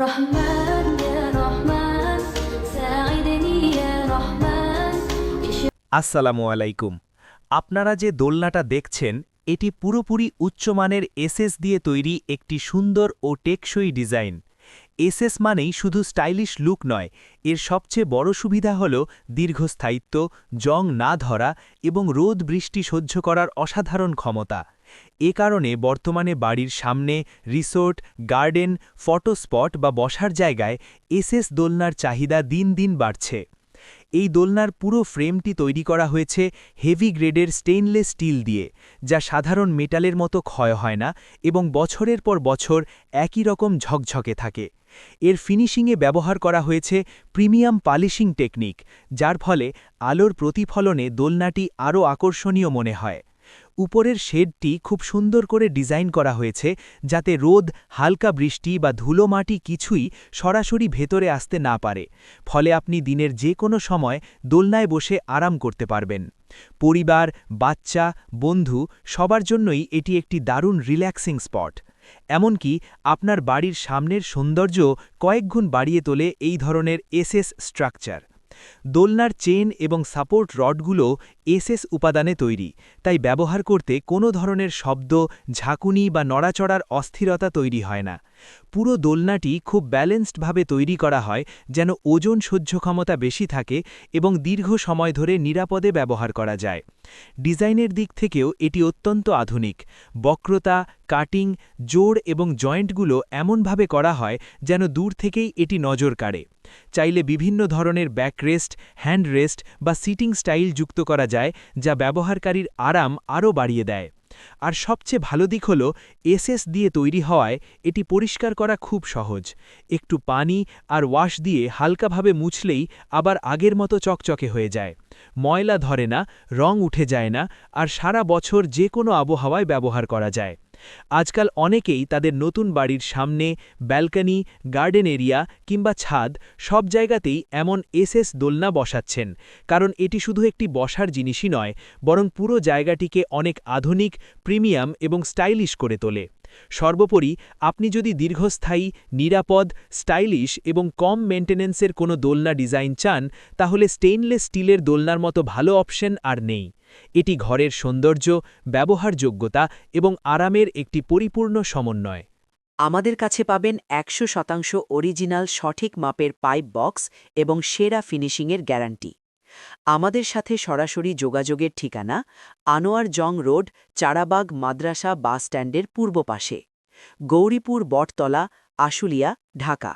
رحمن يا رحمن ساعدني يا رحمن আসসালামু আলাইকুম। আপনারা যে দোলনাটা দেখছেন এটি পুরোপুরি উচ্চমানের এসএস দিয়ে তৈরি একটি সুন্দর ও টেকসই ডিজাইন। এসএস মানেই শুধু স্টাইলিশ লুক নয়, এর সবচেয়ে বড় সুবিধা হল দীর্ঘস্থায়িত্ব, জং না ধরা এবং রোদ বৃষ্টি সহ্য করার অসাধারণ ক্ষমতা। এ কারণে বর্তমানে বাড়ির সামনে, রিসোর্ট, গার্ডেন, ফটো স্পট বা বসার জায়গায় এসএস দোলনার চাহিদা দিন দিন বাড়ছে। এই দোলনার পুরো ফ্রেমটি তৈরি করা হয়েছে হেভি গ্রেডের স্টেইনলেস স্টিল দিয়ে, যা সাধারণ মেটালের মতো ক্ষয় হয় না এবং বছরের পর বছর একই রকম ঝকঝকে থাকে। এর ফিনিশিংয়ে ব্যবহার করা হয়েছে প্রিমিয়াম পলিশিং টেকনিক, যার ফলে আলোর প্রতিফলনে দোলনাটি আরও আকর্ষণীয় মনে হয়। উপরের শেডটি খুব সুন্দর করে ডিজাইন করা হয়েছে, যাতে রোদ, হালকা বৃষ্টি বা ধুলো মাটি কিছুই সরাসরি ভেতরে আসতে না পারে, ফলে আপনি দিনের যে কোনো সময় দোলনায় বসে আরাম করতে পারবেন। পরিবার, বাচ্চা, বন্ধু সবার জন্যই এটি একটি দারুণ রিল্যাক্সিং স্পট। এমনকি আপনার বাড়ির সামনের সৌন্দর্য কয়েকগুণ বাড়িয়ে তোলে এই ধরনের এসএস স্ট্রাকচার। দোলনার চেন এবং সাপোর্ট রডগুলো এসএস উপাদানে তৈরি, তাই ব্যবহার করতে কোনো ধরনের শব্দ, ঝাঁকুনি বা নড়াচড়ার অস্থিরতা তৈরি হয় না। পুরো দোলনাটি খুব ব্যালেন্সডভাবে তৈরি করা হয়, যেন ওজন সহ্য ক্ষমতা বেশি থাকে এবং দীর্ঘ সময় ধরে নিরাপদে ব্যবহার করা যায়। ডিজাইনের দিক থেকেও এটি অত্যন্ত আধুনিক। বক্রতা, কাটিং, জোড় এবং জয়েন্টগুলো এমনভাবে করা হয় যেন দূর থেকেই এটি নজর কাড়ে। চাইলে বিভিন্ন ধরনের ব্যাকরেস্ট, হ্যান্ড রেস্ট বা সিটিং স্টাইল যুক্ত করা যায়, যা ব্যবহারকারীর আরাম আরও বাড়িয়ে দেয়। আর সবচেয়ে ভালো দিক হল এসএস দিয়ে তৈরি হওয়ায় এটি পরিষ্কার করা খুব সহজ। একটু পানি আর ওয়াশ দিয়ে হালকাভাবে মুছলেই আবার আগের মতো চকচকে হয়ে যায়। ময়লা ধরে না, রং উঠে যায় না, আর সারা বছর যে কোনো আবহাওয়ায় ব্যবহার করা যায়। আজকাল অনেকেই তাদের নতুন বাড়ির সামনে, ব্যালকনি, গার্ডেন এরিয়া কিংবা ছাদ সব জায়গাতেই এমন এসএস দোলনা বসাচ্ছেন, কারণ এটি শুধু একটি বসার জিনিসই নয়, বরং পুরো জায়গাটিকে অনেক আধুনিক, প্রিমিয়াম এবং স্টাইলিশ করে তোলে। সর্বোপরি, আপনি যদি দীর্ঘস্থায়ী, নিরাপদ, স্টাইলিশ এবং কম মেইনটেনেন্সের কোনো দোলনা ডিজাইন চান, তাহলে স্টেইনলেস স্টিলের দোলনার মতো ভালো অপশন আর নেই। এটি ঘরের সৌন্দর্য, ব্যবহারযোগ্যতা এবং আরামের একটি পরিপূর্ণ সমন্বয়। আমাদের কাছে পাবেন ১০০% অরিজিনাল সঠিক মাপের পাইপ বক্স এবং সেরা ফিনিশিংয়ের গ্যারান্টি। আমাদের সাথে সরাসরি যোগাযোগের ঠিকানা আনোয়ার জং রোড, চারাবাগ মাদ্রাসা বাস স্ট্যান্ডের পূর্ব পাশে, গৌরীপুর বটতলা, আশুলিয়া, ঢাকা।